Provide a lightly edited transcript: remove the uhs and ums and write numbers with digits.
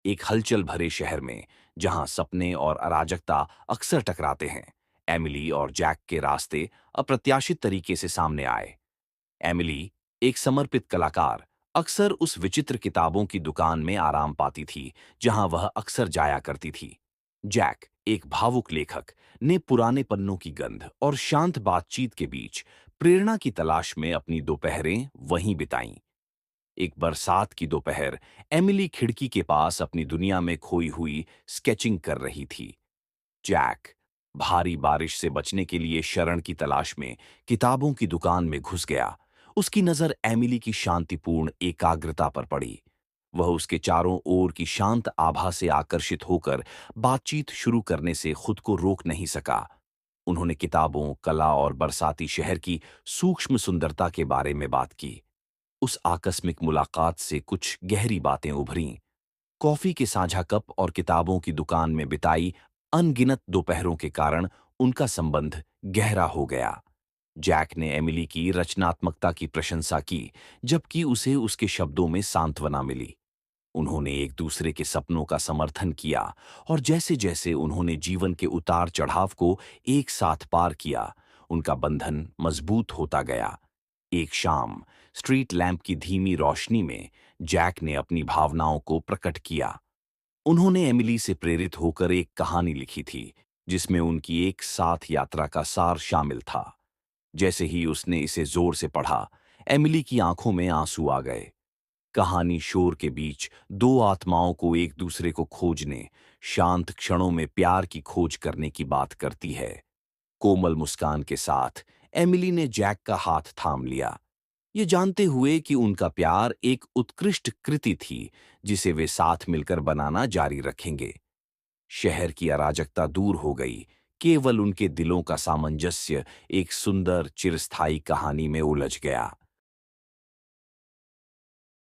एक हलचल भरे शहर में, जहां सपने और अराजकता अक्सर टकराते हैं, एमिली और जैक के रास्ते अप्रत्याशित तरीके से सामने आए। एमिली, एक समर्पित कलाकार, अक्सर उस विचित्र किताबों की दुकान में आराम पाती थी जहां वह अक्सर जाया करती थी। जैक, एक भावुक लेखक, ने पुराने पन्नों की गंध और शांत बातचीत के बीच प्रेरणा की तलाश में अपनी दोपहरें वहीं बिताईं। एक बरसात की दोपहर, एमिली खिड़की के पास अपनी दुनिया में खोई हुई स्केचिंग कर रही थी। जैक, भारी बारिश से बचने के लिए शरण की तलाश में किताबों की दुकान में घुस गया। उसकी नजर एमिली की शांतिपूर्ण एकाग्रता पर पड़ी। वह उसके चारों ओर की शांत आभा से आकर्षित होकर बातचीत शुरू करने से खुद को रोक नहीं सका। उन्होंने किताबों, कला और बरसाती शहर की सूक्ष्म सुंदरता के बारे में बात की। उस आकस्मिक मुलाकात से कुछ गहरी बातें उभरीं। कॉफी के साझा कप और किताबों की दुकान में बिताई अनगिनत दोपहरों के कारण उनका संबंध गहरा हो गया। जैक ने एमिली की रचनात्मकता की प्रशंसा की, जबकि उसे उसके शब्दों में सांत्वना मिली। उन्होंने एक दूसरे के सपनों का समर्थन किया, और जैसे-जैसे उन्होंने जीवन के उतार-चढ़ाव को एक साथ पार किया, उनका बंधन मजबूत होता गया। एक शाम, स्ट्रीट लैंप की धीमी रोशनी में, जैक ने अपनी भावनाओं को प्रकट किया। उन्होंने एमिली से प्रेरित होकर एक कहानी लिखी थी, जिसमें उनकी एक साथ यात्रा का सार शामिल था। जैसे ही उसने इसे जोर से पढ़ा, एमिली की आंखों में आंसू आ गए। कहानी शोर के बीच दो आत्माओं को एक दूसरे को खोजने, शांत क्षणों में प्यार की खोज करने की बात करती है। कोमल मुस्कान के साथ एमिली ने जैक का हाथ थाम लिया, ये जानते हुए कि उनका प्यार एक उत्कृष्ट कृति थी जिसे वे साथ मिलकर बनाना जारी रखेंगे। शहर की अराजकता दूर हो गई, केवल उनके दिलों का सामंजस्य एक सुंदर चिरस्थायी कहानी में उलझ गया।